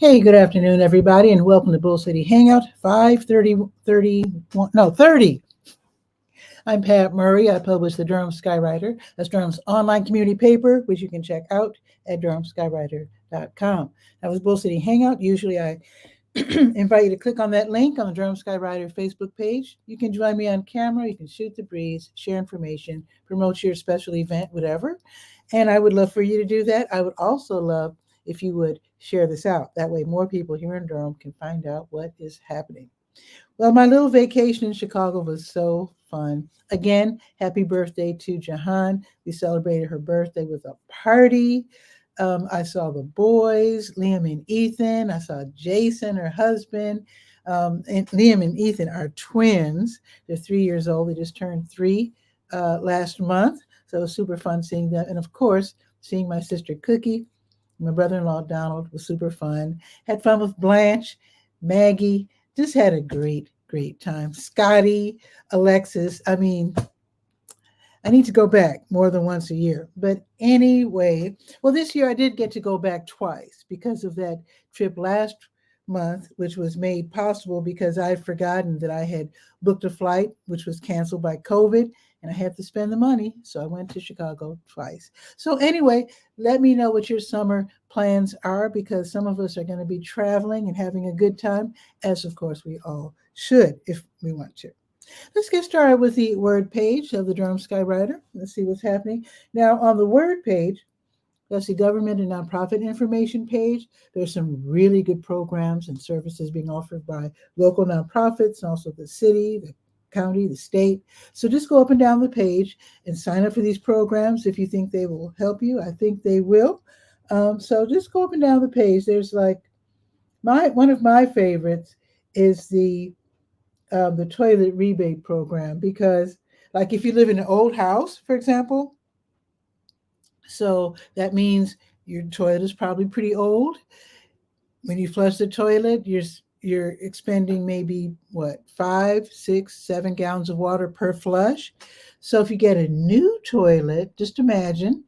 Hey, good afternoon, everybody, and welcome to Bull City Hangout 530, no, 30. I'm Pat Murray. I publish the Durham Skywriter. That's Durham's online community paper, which you can check out at durhamskywriter.com. That was Bull City Hangout. Usually I invite you to click on that link on the Durham Skywriter Facebook page. You can join me on camera. You can shoot the breeze, share information, promote your special event, whatever. And I would love for you to do that. I would also love if you would share this out. That way more people here in Durham can find out what is happening. Well, my little vacation in Chicago was so fun. Again, happy birthday to Jahan. We celebrated her birthday with a party. I saw the boys, Liam and Ethan. I saw Jason, her husband. And Liam and Ethan are twins. They're 3 years old. They just turned 3 last month. So it was super fun seeing them. And of course, seeing my sister Cookie. My brother-in-law, Donald, was super fun. Had fun with Blanche, Maggie. Just had a great time. Scotty, Alexis. I mean, I need to go back more than once a year. But anyway, well, this year I did get to go back twice because of that trip last month, which was made possible because I'd forgotten that I had booked a flight, which was canceled by COVID, and I had to spend the money. So I went to Chicago twice. So anyway, let me know what your summer plans are, because some of us are going to be traveling and having a good time, as of course we all should if we want to. Let's get started with the word page of the Durham Skywriter. Let's see what's happening. Now on the word page, that's the government and nonprofit information page. There's some really good programs and services being offered by local nonprofits, and also the city, the county, the state. So just go up and down the page and sign up for these programs if you think they will help you. I think they will. So just go up and down the page. There's like one of my favorites is the toilet rebate program, because like if you live in an old house, for example, so that means your toilet is probably pretty old. When you flush the toilet, you're expending maybe 5, 6, 7 gallons of water per flush. So if you get a new toilet, just imagine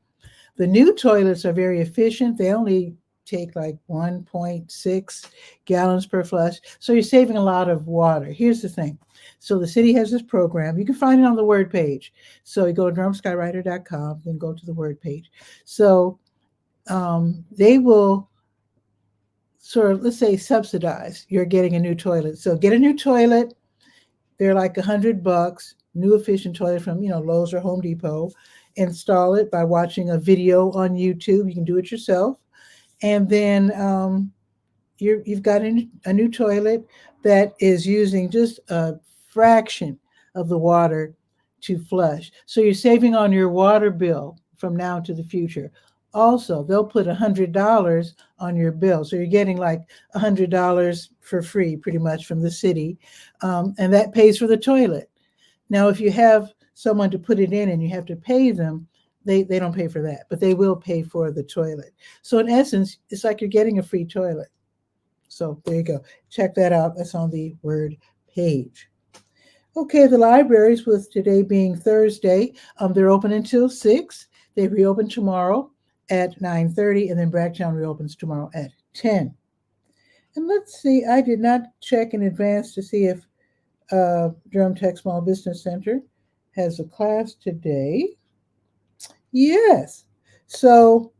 the new toilets are very efficient. They only take like 1.6 gallons per flush. So you're saving a lot of water. Here's the thing. So the city has this program. You can find it on the word page. So you go to durhamskywriter.com, then go to the word page. So they will sort of, let's say, subsidize you're getting a new toilet. So get a new toilet. They're like $100, new efficient toilet from, Lowe's or Home Depot. Install it by watching a video on YouTube. You can do it yourself. And then you've got a new toilet that is using just a fraction of the water to flush. So you're saving on your water bill from now to the future. Also, they'll put $100 on your bill. So you're getting like $100 for free, pretty much, from the city. And that pays for the toilet. Now, if you have someone to put it in and you have to pay them, they don't pay for that, but they will pay for the toilet. So in essence, it's like you're getting a free toilet. So there you go. Check that out. That's on the word page. Okay, the libraries, with today being Thursday, they're open until 6. They reopen tomorrow at 9:30, and then Bragtown reopens tomorrow at 10. And let's see, I did not check in advance to see if Durham Tech Small Business Center has a class today. Yes. So,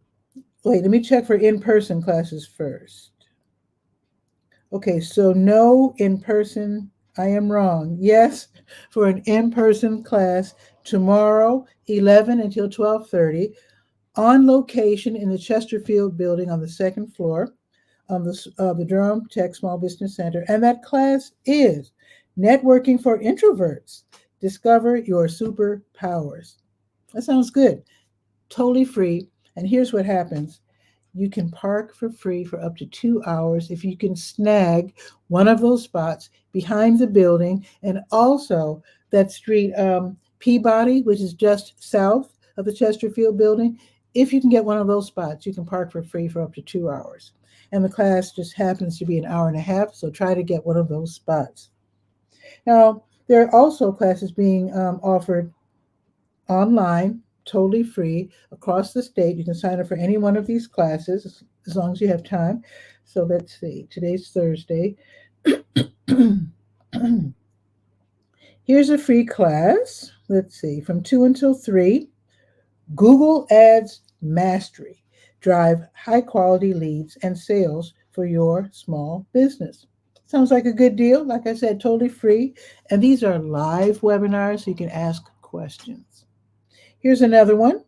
wait, let me check for in-person classes first. Okay, so no in-person. I am wrong. Yes, for an in-person class tomorrow, 11 until 12:30, on location in the Chesterfield building on the second floor of the Durham Tech Small Business Center. And that class is Networking for Introverts. Discover Your Superpowers. That sounds good. Totally free. And here's what happens. You can park for free for up to 2 hours if you can snag one of those spots behind the building, and also that street Peabody, which is just south of the Chesterfield building. If you can get one of those spots, you can park for free for up to 2 hours. And the class just happens to be an hour and a half, so try to get one of those spots. Now, there are also classes being offered online totally free across the state. You can sign up for any one of these classes as long as you have time. So let's see, today's Thursday. Here's a free class. Let's see, from 2 until 3. Google Ads Mastery. Drive high quality leads and sales for your small business. Sounds like a good deal. Like I said, totally free. And these are live webinars, so you can ask questions. Here's another one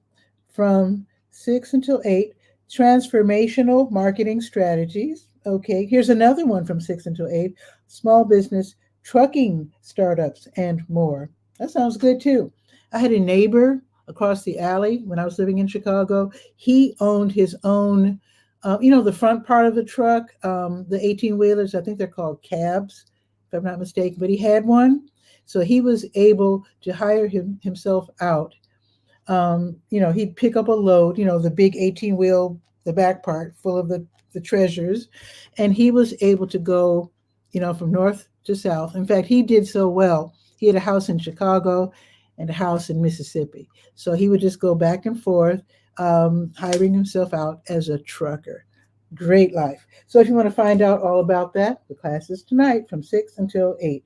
from 6 until 8, transformational marketing strategies. Okay, here's another one from 6 until 8, small business trucking startups and more. That sounds good too. I had a neighbor across the alley when I was living in Chicago. He owned his own, the front part of the truck, the 18-wheelers, I think they're called cabs, if I'm not mistaken, but he had one. So he was able to hire himself out. He'd pick up a load, the big 18-wheel, the back part full of the treasures. And he was able to go, from north to south. In fact, he did so well. He had a house in Chicago and a house in Mississippi. So he would just go back and forth, hiring himself out as a trucker. Great life. So if you want to find out all about that, the class is tonight from 6 until 8.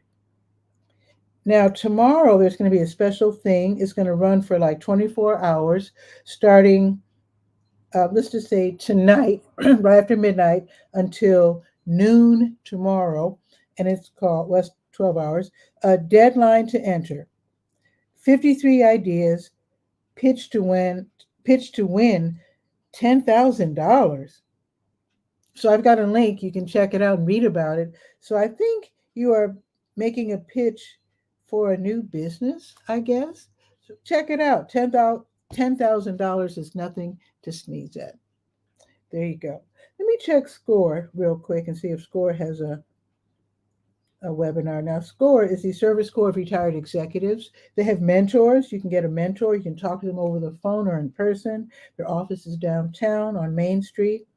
Now, tomorrow, there's going to be a special thing. It's going to run for like 24 hours, starting, let's just say tonight, right after midnight, until noon tomorrow. And it's called, well, it's 12 hours, a deadline to enter. 53 ideas, pitch to win $10,000. So I've got a link. You can check it out and read about it. So I think you are making a pitch for a new business, I guess. So check it out. $10,000 is nothing to sneeze at. There you go. Let me check SCORE real quick and see if SCORE has a webinar. Now, SCORE is the Service Corps of Retired Executives. They have mentors. You can get a mentor. You can talk to them over the phone or in person. Their office is downtown on Main Street.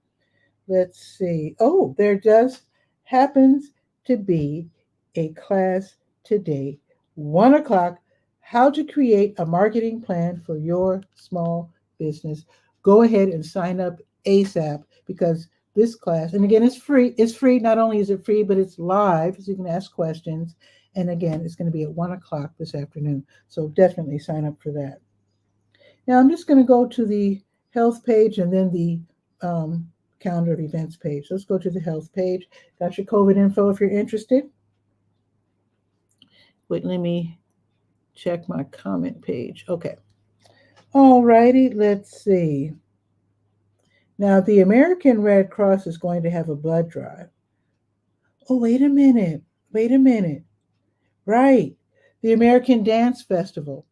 Let's see. Oh, there just happens to be a class today, 1 o'clock, how to create a marketing plan for your small business. Go ahead and sign up ASAP, because this class, and again, it's free. It's free. Not only is it free, but it's live, so you can ask questions. And again, it's going to be at 1 o'clock this afternoon. So definitely sign up for that. Now, I'm just going to go to the health page and then the calendar of events page. Let's go to the health page. Got your COVID info if you're interested. Wait, let me check my comment page. Okay. All righty, let's see. Now, the American Red Cross is going to have a blood drive. Oh, wait a minute. Right. The American Dance Festival.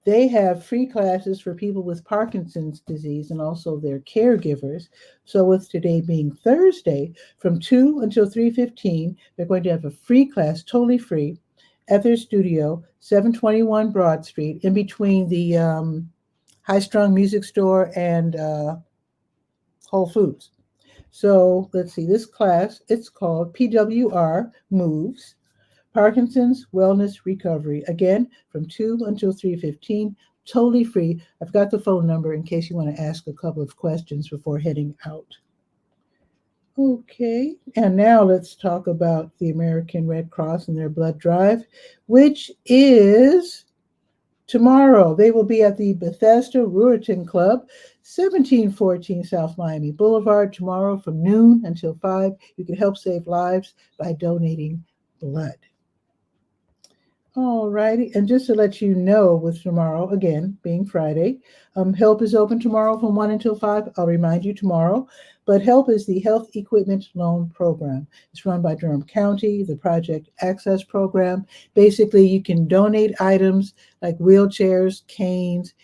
They have free classes for people with Parkinson's disease and also their caregivers. So with today being Thursday, from 2 until 3:15, they're going to have a free class, totally free, at their studio, 721 Broad Street, in between the High Strung Music Store and Whole Foods. So let's see, this class, it's called PWR Moves, Parkinson's Wellness Recovery. Again, from 2 until 3:15, totally free. I've got the phone number in case you want to ask a couple of questions before heading out. Okay, and now let's talk about the American Red Cross and their blood drive, which is tomorrow. They will be at the Bethesda Ruritan Club, 1714 South Miami Boulevard, tomorrow from noon until 5. You can help save lives by donating blood. All righty, and just to let you know, with tomorrow, again, being Friday, help is open tomorrow from 1 until 5. I'll remind you tomorrow. But HELP is the Health Equipment Loan Program. It's run by Durham County, the Project Access Program. Basically, you can donate items like wheelchairs, canes,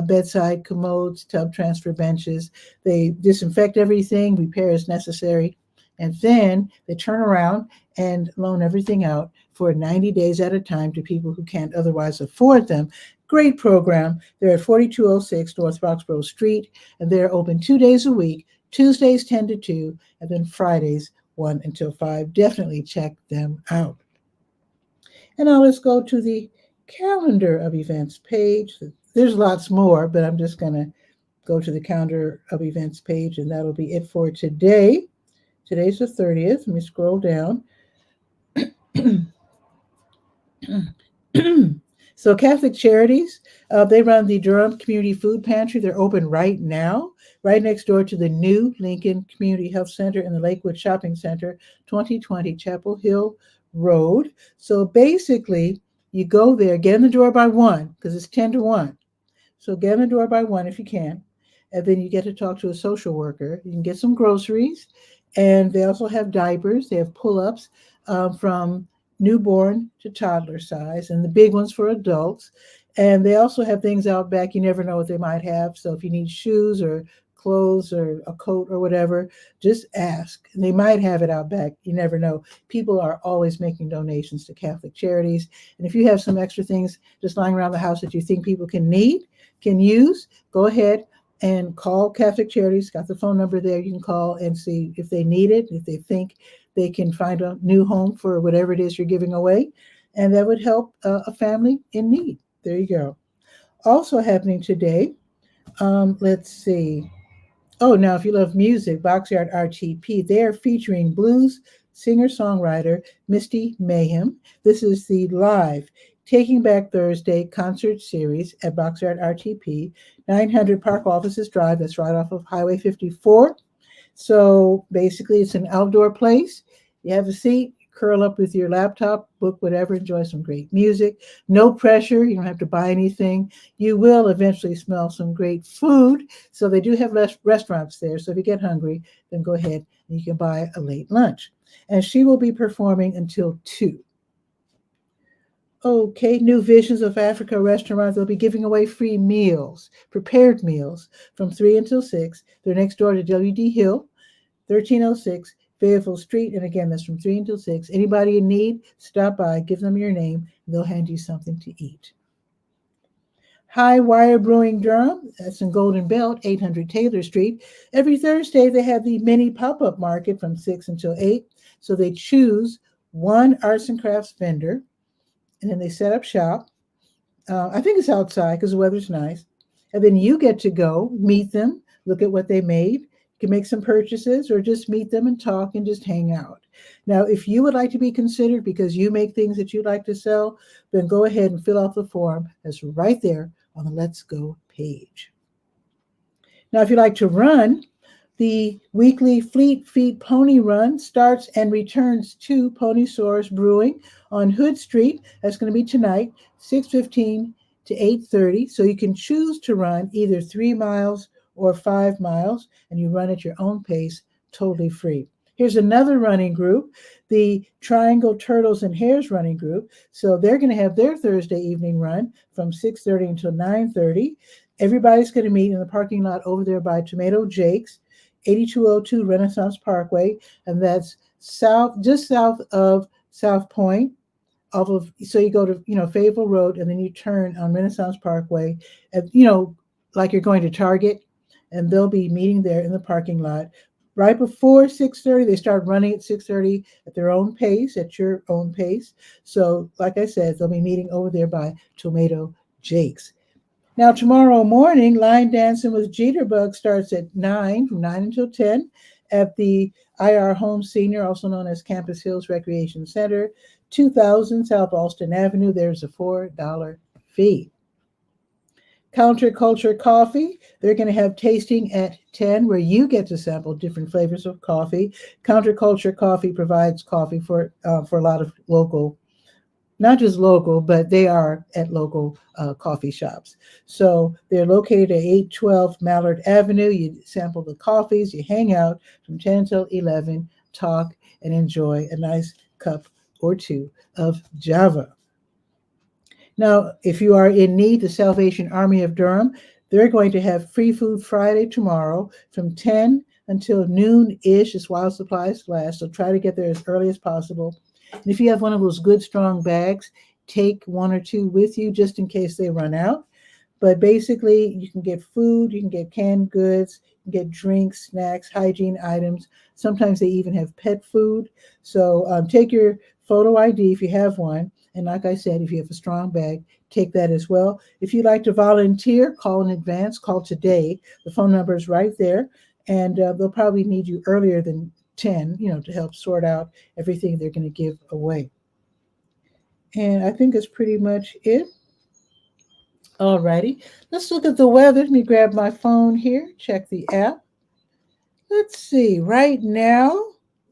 bedside commodes, tub transfer benches. They disinfect everything, repair as necessary, and then they turn around and loan everything out for 90 days at a time to people who can't otherwise afford them. Great program. They're at 4206 North Roxborough Street, and they're open 2 days a week, Tuesdays 10 to 2, and then Fridays 1 until 5. Definitely check them out. And now let's go to the calendar of events page, the there's lots more, but I'm just going to go to the calendar of events page, and that'll be it for today. Today's the 30th. Let me scroll down. So Catholic Charities, they run the Durham Community Food Pantry. They're open right now, right next door to the new Lincoln Community Health Center in the Lakewood Shopping Center, 2020 Chapel Hill Road. So basically, you go there, get in the door by 1, because it's 10 to 1. So get in the door by 1 if you can. And then you get to talk to a social worker. You can get some groceries. And they also have diapers. They have pull-ups from newborn to toddler size, and the big ones for adults. And they also have things out back. You never know what they might have. So if you need shoes or clothes or a coat or whatever, just ask. And they might have it out back. You never know. People are always making donations to Catholic Charities. And if you have some extra things just lying around the house that you think people can use, go ahead and call Catholic Charities. Got the phone number there. You can call and see if they need it, if they think they can find a new home for whatever it is you're giving away. And that would help a family in need. There you go. Also happening today, let's see. Oh, now if you love music, Boxyard RTP, they're featuring blues singer-songwriter Misty Mayhem. This is the live Taking Back Thursday concert series at Boxyard RTP, 900 Park Offices Drive. That's right off of Highway 54. So basically, it's an outdoor place. You have a seat, curl up with your laptop, book whatever, enjoy some great music. No pressure. You don't have to buy anything. You will eventually smell some great food. So they do have restaurants there. So if you get hungry, then go ahead and you can buy a late lunch. And she will be performing until 2. Okay, New Visions of Africa restaurant. They'll be giving away free meals, prepared meals from 3 until 6. They're next door to W.D. Hill, 1306 Fayetteville Street. And again, that's from 3 until 6. Anybody in need, stop by, give them your name, and they'll hand you something to eat. High Wire Brewing Durham, that's in Golden Belt, 800 Taylor Street. Every Thursday, they have the mini pop-up market from 6 until 8. So they choose one arts and crafts vendor, and then they set up shop. I think it's outside because the weather's nice. And then you get to go meet them, look at what they made. You can make some purchases or just meet them and talk and just hang out. Now, if you would like to be considered because you make things that you'd like to sell, then go ahead and fill out the form that's right there on the Let's Go page. Now, if you'd like to run, the weekly Fleet Feet Pony Run starts and returns to Pony Source Brewing on Hood Street. That's going to be tonight, 6:15 to 8:30. So you can choose to run either 3 miles or 5 miles, and you run at your own pace, totally free. Here's another running group, the Triangle Turtles and Hares running group. So they're going to have their Thursday evening run from 6:30 until 9:30. Everybody's going to meet in the parking lot over there by Tomato Jake's, 8202 Renaissance Parkway, and that's just south of South Point. So you go to Fayetteville Road, and then you turn on Renaissance Parkway, like you're going to Target, and they'll be meeting there in the parking lot right before 6:30. They start running at 6:30 at their own pace, at your own pace. So, like I said, they'll be meeting over there by Tomato Jake's. Now, tomorrow morning, line dancing with Jitterbug starts at 9, from 9 until 10, at the IR Home Senior, also known as Campus Hills Recreation Center, 2000 South Alston Avenue. There's a $4 fee. Counterculture Coffee, they're going to have tasting at 10, where you get to sample different flavors of coffee. Counterculture Coffee provides coffee for a lot of local, not just local, but they are at local coffee shops. So they're located at 812 Mallard Avenue. You sample the coffees, you hang out from 10 until 11, talk, and enjoy a nice cup or two of Java. Now, if you are in need, the Salvation Army of Durham, they're going to have Free Food Friday tomorrow from 10 until noon-ish, as while supplies last. So try to get there as early as possible. And if you have one of those good, strong bags, take 1 or 2 with you just in case they run out. But basically, you can get food, you can get canned goods, you can get drinks, snacks, hygiene items. Sometimes they even have pet food. So take your photo ID if you have one. And like I said, if you have a strong bag, take that as well. If you'd like to volunteer, call in advance, call today. The phone number is right there, and they'll probably need you earlier than 10, to help sort out everything they're going to give away. And I think that's pretty much it. Alrighty, let's look at the weather. Let me grab my phone here, check the app. Let's see, right now,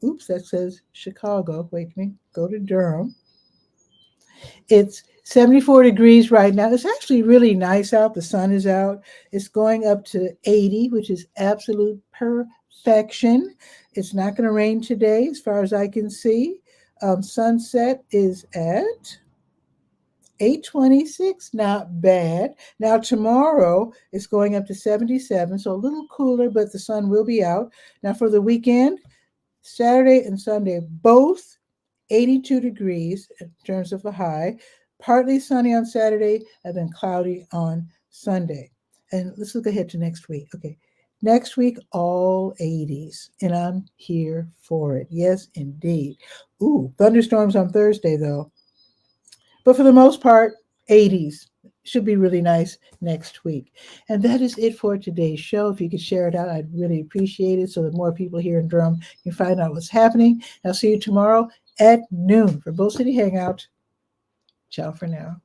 oops, that says Chicago. Wait a minute, go to Durham. It's 74 degrees right now. It's actually really nice out. The sun is out. It's going up to 80, which is absolute perfection. It's not going to rain today, as far as I can see. Sunset is at 8:26, not bad. Now tomorrow it's going up to 77, so a little cooler, but the sun will be out. Now for the weekend, Saturday and Sunday, both 82 degrees in terms of a high, partly sunny on Saturday and then cloudy on Sunday. And let's look ahead to next week. Okay, next week, all 80s, and I'm here for it. Yes, indeed. Ooh, thunderstorms on Thursday, though. But for the most part, 80s. Should be really nice next week. And that is it for today's show. If you could share it out, I'd really appreciate it so that more people here in Durham can find out what's happening. I'll see you tomorrow at noon for Bull City Hangout. Ciao for now.